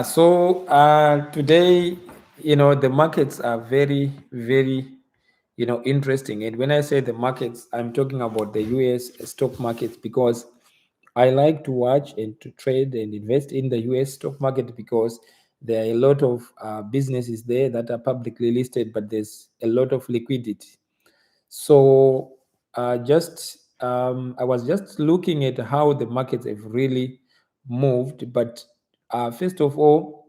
So today, the markets are very, very, interesting. And when I say the markets, I'm talking about the US stock markets because I like to watch and to trade and invest in the US stock market because there are a lot of businesses there that are publicly listed, but there's a lot of liquidity. So just I was just looking at how the markets have really moved. But first of all,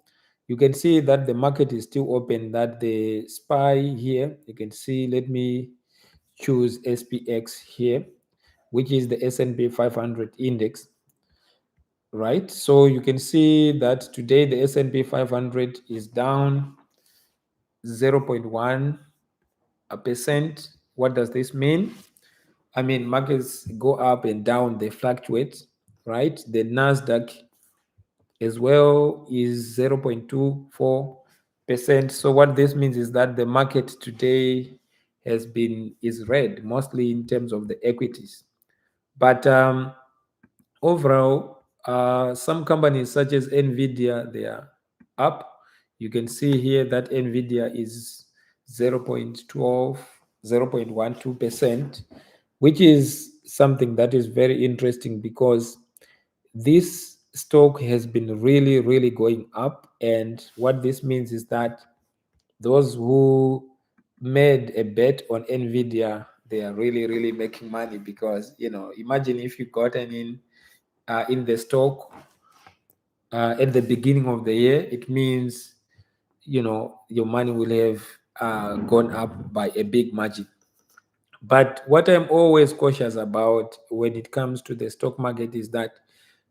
you can see that the market is still open. That the SPY here, you can see. Let me choose SPX here, which is the S&P 500 index, right? So you can see that today the S&P 500 is down 0.1%. What does this mean? I mean, markets go up and down, they fluctuate, right? The Nasdaq as well is 0.24%. So what this means is that the market today is red, mostly in terms of the equities. But overall, some companies such as Nvidia, they are up. You can see here that Nvidia is 0.12, 0.12%, which is something that is very interesting because this stock has been really, really going up. And what this means is that those who made a bet on Nvidia, they are really, really making money because, imagine if you gotten in the stock at the beginning of the year, it means, your money will have gone up by a big margin. But what I'm always cautious about when it comes to the stock market is that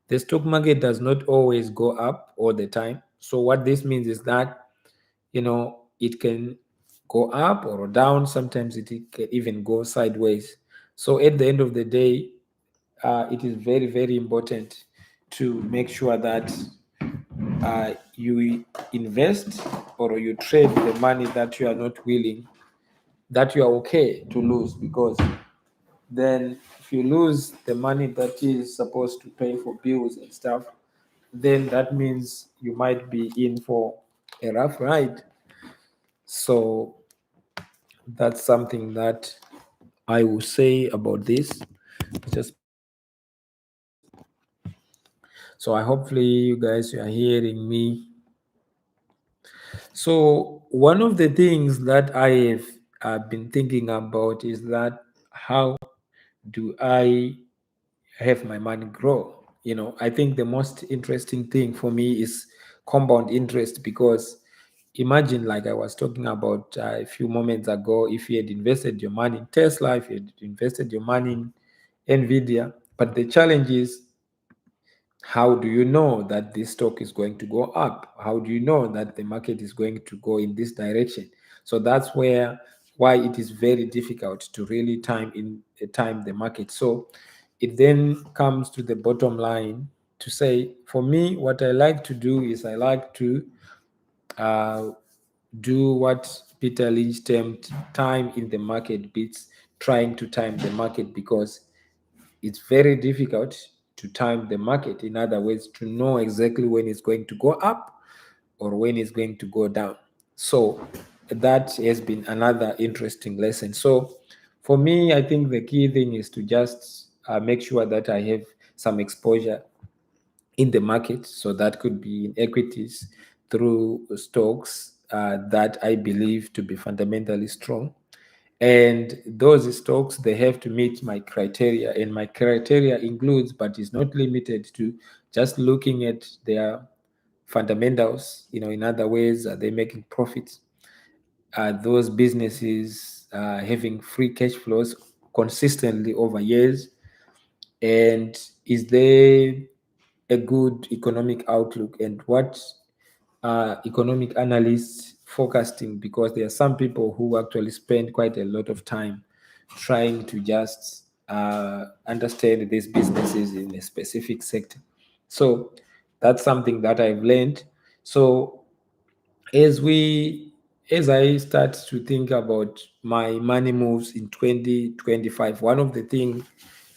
the stock market does not always go up all the time. So what this means is that, it can go up or down. Sometimes it can even go sideways. So at the end of the day, it is very, very important to make sure that you invest or you trade the money that you are not willing, that you are okay to lose, because then if you lose the money that is supposed to pay for bills and stuff, then that means you might be in for a rough ride. So that's something that I will say about this. Just so I hopefully you guys are hearing me. So one of the things that I have been thinking about is that how do I have my money grow? I think the most interesting thing for me is compound interest, because imagine, like I was talking about a few moments ago, if you had invested your money in Tesla, if you had invested your money in Nvidia, but the challenge is, how do you know that this stock is going to go up? How do you know that the market is going to go in this direction? So that's why it is very difficult to really time the market. So it then comes to the bottom line to say, for me, what I like to do is I like to uh, do what Peter Lynch termed time in the market beats trying to time the market, because it's very difficult to time the market. In other words, to know exactly when it's going to go up or when it's going to go down. So that has been another interesting lesson. So for me, I think the key thing is to just make sure that I have some exposure in the market. So that could be in equities through stocks that I believe to be fundamentally strong. And those stocks, they have to meet my criteria. And my criteria includes, but is not limited to, just looking at their fundamentals. In other ways, are they making profits? Are those businesses having free cash flows consistently over years? And is there a good economic outlook? And what economic analysts forecasting? Because there are some people who actually spend quite a lot of time trying to just understand these businesses in a specific sector. So that's something that I've learned. So as we as I start to think about my money moves in 2025, one of the things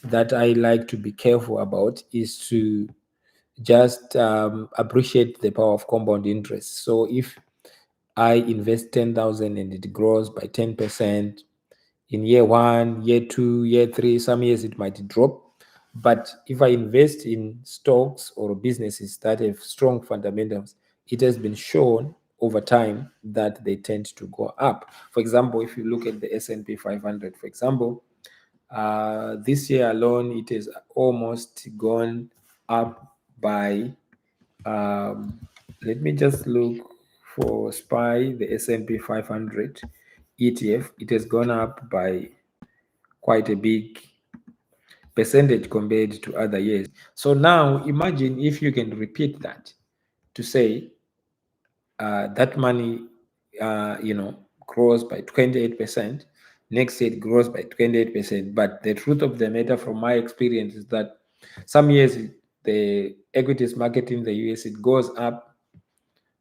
that I like to be careful about is to just appreciate the power of compound interest. So if I invest 10,000 and it grows by 10% in year 1, year 2, year 3, some years it might drop. But if I invest in stocks or businesses that have strong fundamentals, it has been shown over time that they tend to go up. For example, if you look at the S&P 500, for example, this year alone, it has almost gone up by, let me just look for SPY, the S&P 500 ETF. It has gone up by quite a big percentage compared to other years. So now imagine if you can repeat that to say that money, grows by 28%. Next year it grows by 28%. But the truth of the matter, from my experience, is that some years the equities market in the US, it goes up,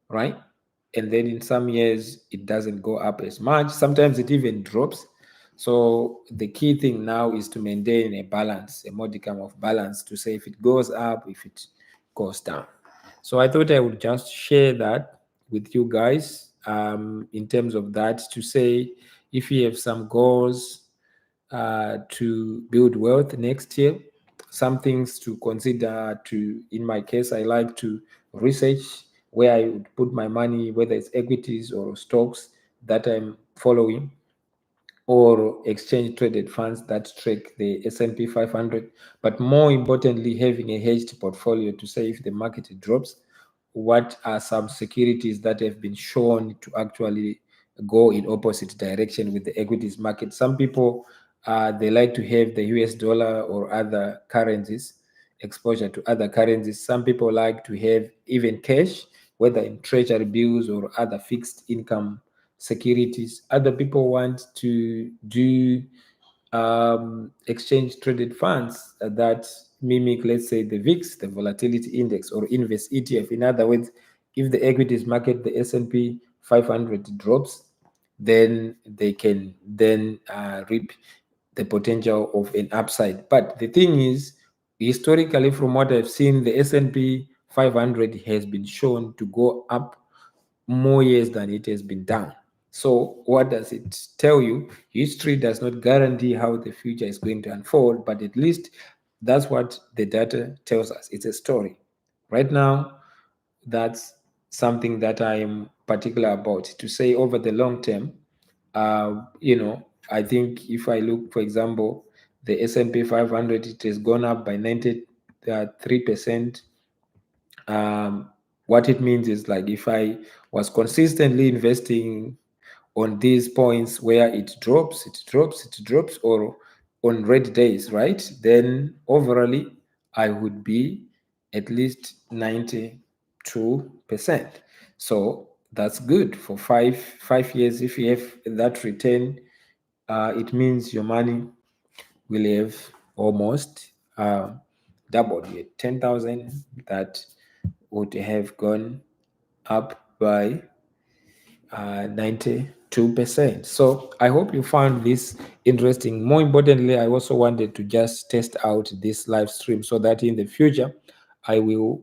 right? And then in some years it doesn't go up as much. Sometimes it even drops. So the key thing now is to maintain a balance, a modicum of balance, to say if it goes up, if it goes down. So I thought I would just share that with you guys, in terms of that, to say if you have some goals to build wealth next year, some things to consider. To, in my case, I like to research where I would put my money, whether it's equities or stocks that I'm following, or exchange traded funds that track the S&P 500. But more importantly, having a hedged portfolio to say if the market drops, what are some securities that have been shown to actually go in opposite direction with the equities market. Some people, they like to have the US dollar or other currencies, exposure to other currencies. Some people like to have even cash, whether in treasury bills or other fixed income securities. Other people want to do exchange traded funds that mimic, let's say, the VIX, the volatility index, or invest ETF. In other words, if the equities market, the S&P 500 drops, then they can then reap the potential of an upside. But the thing is, historically, from what I've seen, the S&P 500 has been shown to go up more years than it has been down. So what does it tell you? History does not guarantee how the future is going to unfold, but at least that's what the data tells us. It's a story. Right now, that's something that I am particular about, to say over the long term. I think if I look, for example, the S&P 500, it has gone up by 93%. What it means is, like, if I was consistently investing on these points where it drops, or on red days, right? Then overall, I would be at least 92%. So that's good for five years. If you have that return, it means your money will have almost doubled. You 10,000 that would have gone up by 92%. So I hope you found this interesting. More importantly, I also wanted to just test out this live stream so that in the future I will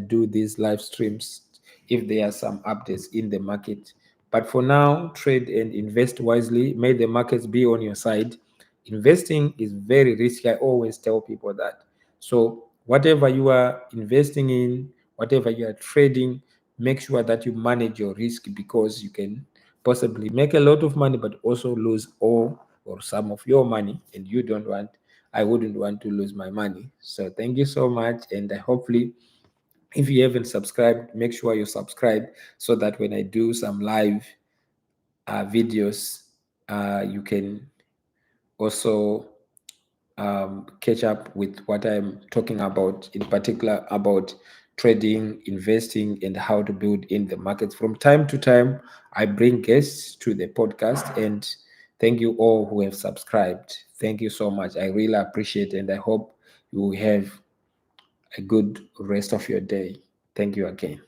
do these live streams if there are some updates in the market. But for now, trade and invest wisely. May the markets be on your side. Investing is very risky. I always tell people that. So whatever you are investing in, whatever you are trading, make sure that you manage your risk, because you can possibly make a lot of money but also lose all or some of your money, and I wouldn't want to lose my money. So thank you so much, and hopefully, if you haven't subscribed, make sure you subscribe so that when I do some live videos, you can also catch up with what I'm talking about, in particular about trading, investing, and how to build in the markets. From time to time, I bring guests to the podcast, and thank you all who have subscribed. Thank you so much. I really appreciate it, and I hope you will have a good rest of your day. Thank you again.